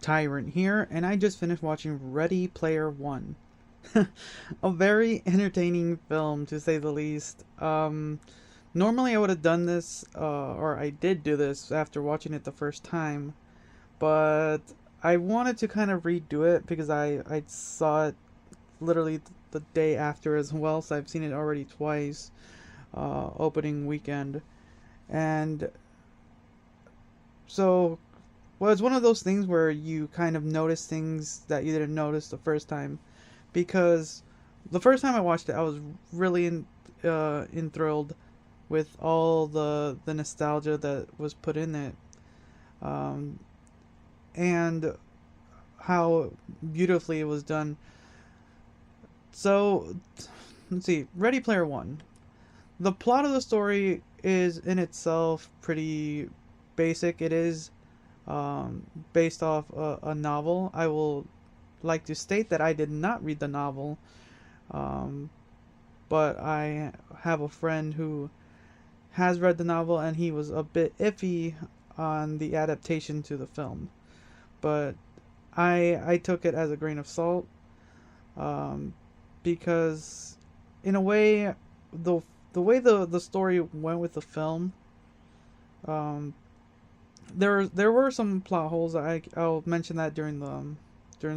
Tyrant here, and I just finished watching Ready Player One. A very entertaining film, to say the least. Normally I would have done this, or I did do this after watching it the first time, but I wanted to kind of redo it because I saw it literally the day after as well, so I've seen it already twice, opening weekend, and so well, it's one of those things where you kind of notice things that you didn't notice the first time, because the first time I watched it, I was really enthralled with all the nostalgia that was put in it, um, and how beautifully it was done. So let's see, Ready Player One. The plot of the story is in itself pretty basic. It is based off a novel. I will like to state that I did not read the novel, um, but I have a friend who has read the novel, and he was a bit iffy on the adaptation to the film. But I took it as a grain of salt, um, because in a way, the the way the story went with the film, um, there were some plot holes. I'll mention that during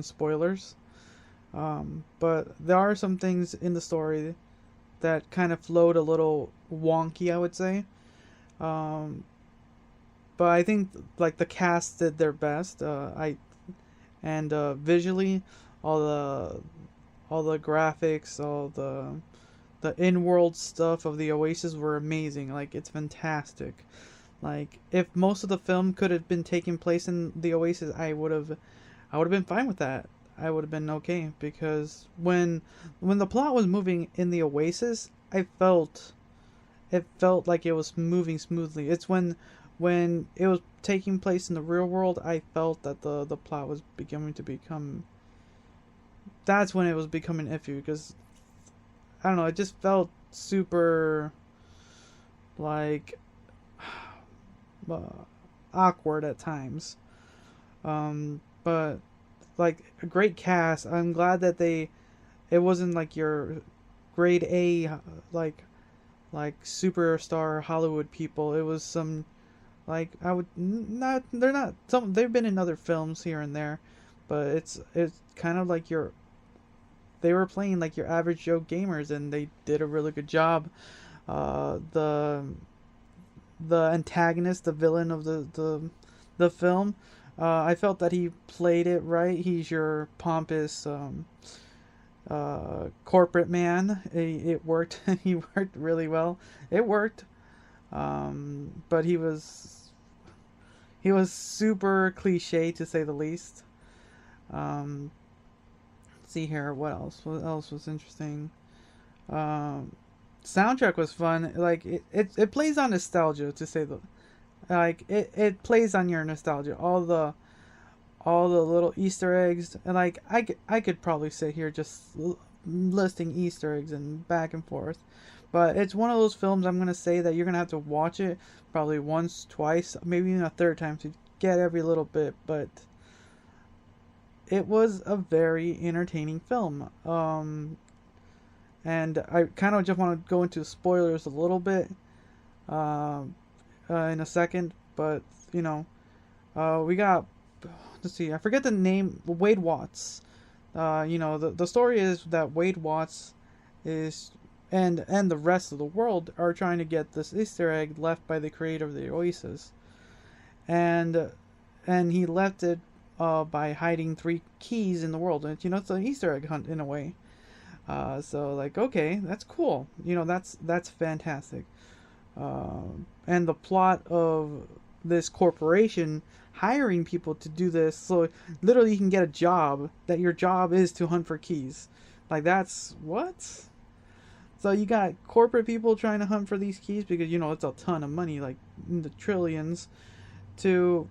spoilers. But there are some things in the story that kind of flowed a little wonky, I would say. Um, but I think like the cast did their best. I and visually, all the all the graphics, all the in-world stuff of the Oasis were amazing. Like it's fantastic. Like if most of the film could have been taking place in the Oasis, I would have been fine with that. I would have been okay because when the plot was moving in the Oasis, it felt like it was moving smoothly. It's when it was taking place in the real world, I felt that the plot was beginning to become. That's when it was becoming iffy because I don't know. It just felt super like uh, awkward at times. But like a great cast. I'm glad that they it wasn't like your grade A like superstar Hollywood people. It was some like I would not they're not some they've been in other films here and there, but it's kind of like your they were playing like your average Joe gamers, and they did a really good job. The antagonist, the villain of the film, I felt that he played it right. He's your pompous corporate man. It worked. He worked really well. It worked. But he was super cliche, to say the least. Um, let's see here. What else? What else was interesting? Um, Soundtrack was fun. Like it plays on nostalgia, to say the like it plays on your nostalgia. All the little Easter eggs, and like I could probably sit here just listing Easter eggs and back and forth, but it's one of those films I'm gonna say that you're gonna have to watch it probably once, twice, maybe even a third time to get every little bit. But it was a very entertaining film. And I kind of just want to go into spoilers a little bit uh, in a second, but you know, we got let's see, I forget the name, Wade Watts. The story is that Wade Watts is and the rest of the world are trying to get this Easter egg left by the creator of the Oasis, and and he left it by hiding three keys in the world, and it's an Easter egg hunt in a way. So like, okay, that's cool. That's fantastic. And the plot of this corporation hiring people to do this, so literally you can get a job that your job is to hunt for keys. Like that's what? So you got corporate people trying to hunt for these keys because it's a ton of money, like in the trillions, to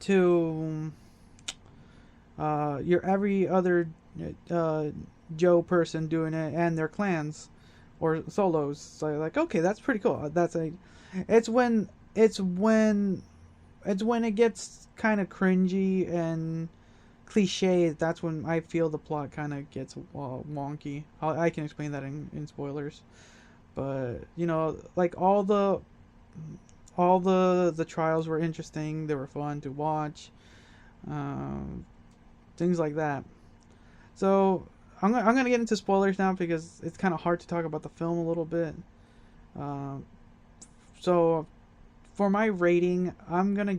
to your every other Joe person doing it and their clans or solos. So like, okay, that's pretty cool. That's a, it's when it's when it's when it gets kind of cringy and cliche. That's when I feel the plot kind of gets wonky. I can explain that in spoilers, but you know, like all the trials were interesting. They were fun to watch. Um, Things like that. So I'm gonna get into spoilers now because it's kind of hard to talk about the film a little bit. Um, so for my rating, I'm gonna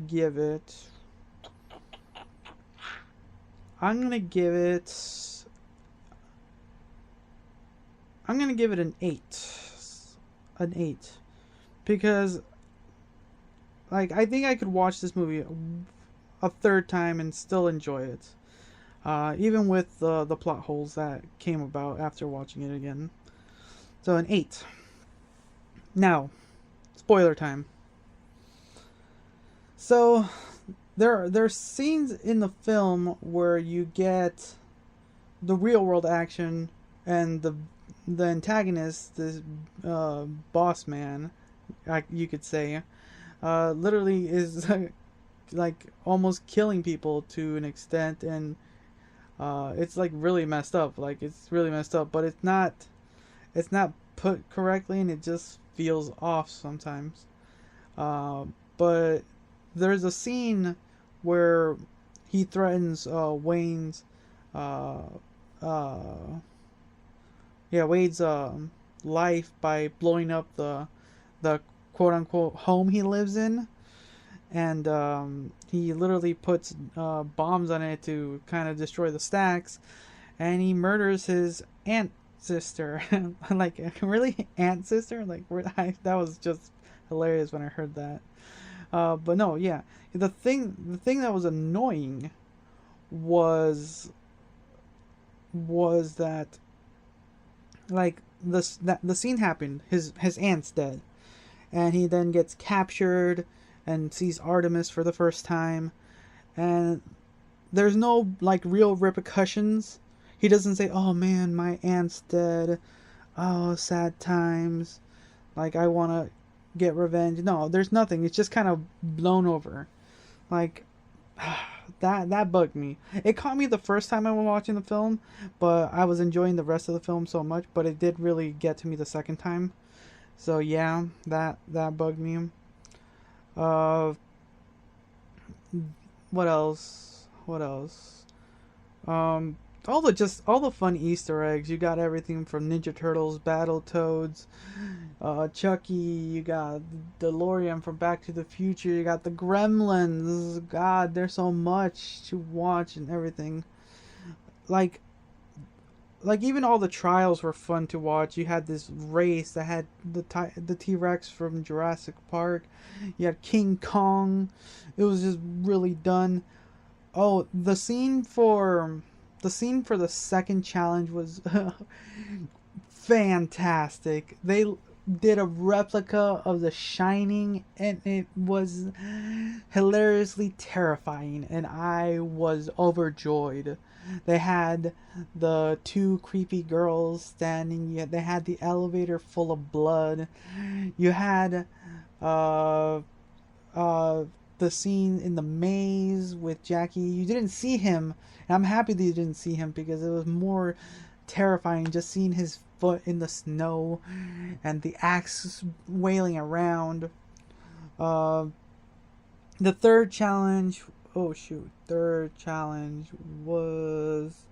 give it an 8. An 8. Because like I think I could watch this movie a third time and still enjoy it. Even with the plot holes that came about after watching it again. So an 8. Now, spoiler time. So there's scenes in the film where you get the real world action and the antagonist, this boss man, you could say, literally is like almost killing people to an extent, and it's like really messed up. Like it's really messed up, but it's not put correctly, and it just feels off sometimes. But there's a scene where he threatens Wayne's uh, uh, Wade's life by blowing up the quote unquote home he lives in, and he literally puts bombs on it to kind of destroy the stacks, and he murders his aunt sister. Like really, aunt sister? Like that was just hilarious when I heard that. But no, yeah, the thing that was annoying was that like the scene happened. His aunt's dead, and he then gets captured and sees Artemis for the first time, and there's no like real repercussions. He doesn't say, "Oh man, my aunt's dead. Oh, sad times. Like I want to get revenge." No, there's nothing. It's just kind of blown over. Like that bugged me. It caught me the first time I was watching the film, but I was enjoying the rest of the film so much, but it did really get to me the second time. So yeah, that bugged me. Uh what else? What else? All the fun Easter eggs. You got everything from Ninja Turtles, Battletoads, Chucky. You got DeLorean from Back to the Future. You got the Gremlins. God, there's so much to watch and everything. Like even all the trials were fun to watch. You had this race that had the T-Rex from Jurassic Park. You had King Kong. It was just really done. Oh, the scene for the second challenge was fantastic. They did a replica of The Shining, and it was hilariously terrifying, and I was overjoyed. They had the two creepy girls standing. Yet they had the elevator full of blood. You had uh, the scene in the maze with Jackie. You didn't see him, and I'm happy that you didn't see him because it was more terrifying just seeing his foot in the snow and the axe wailing around. Uh, the third challenge. Oh shoot! Third challenge was.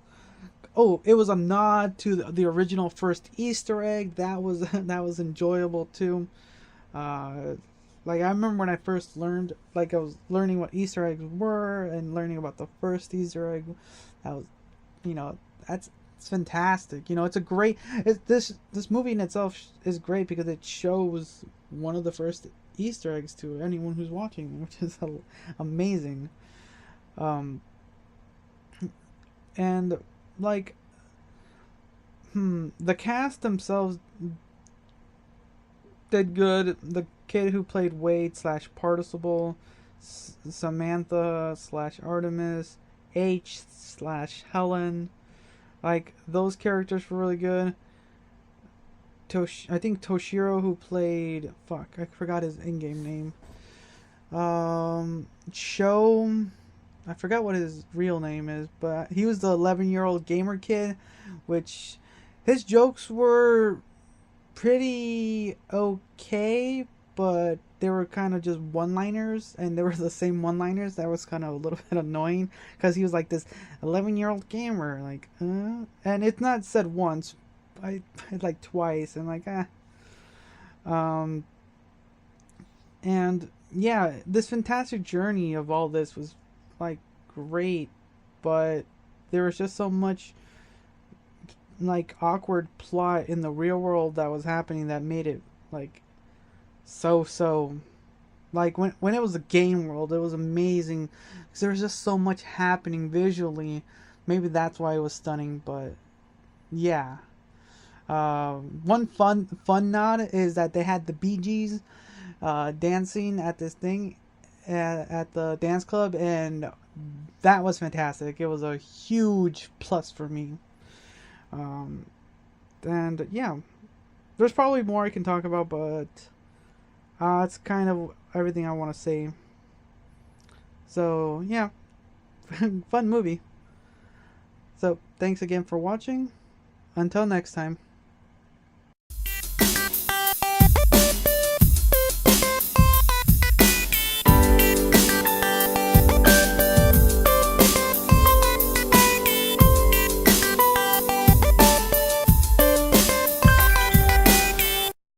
Oh, it was a nod to the original first Easter egg. That was that was enjoyable too. Uh, like I remember when I first learned, like I was learning what Easter eggs were and learning about the first Easter egg. That was, it's fantastic. It's a great. This movie in itself is great because it shows one of the first Easter eggs to anyone who's watching, which is amazing. Um, and like, the cast themselves did good. The kid who played Wade slash Participle, Samantha slash Artemis, H slash Helen, Like those characters were really good. I think Toshiro, who played, fuck, I forgot his in-game name. Sho, I forgot what his real name is, but he was the 11-year-old gamer kid, which his jokes were pretty okay, but they were kind of just one-liners, and they were the same one-liners. That was kind of a little bit annoying because he was like this 11-year-old gamer, like, and it's not said once, I like twice, and like, um, and yeah, this fantastic journey of all this was like great, but there was just so much like awkward plot in the real world that was happening that made it like so like when it was a game world, it was amazing because there was just so much happening visually. Maybe that's why it was stunning, but yeah. One fun nod is that they had the Bee Gees dancing at this thing at the dance club, and that was fantastic. It was a huge plus for me. Um, and yeah, there's probably more I can talk about, but it's kind of everything I want to say. So yeah, fun movie. So thanks again for watching. Until next time.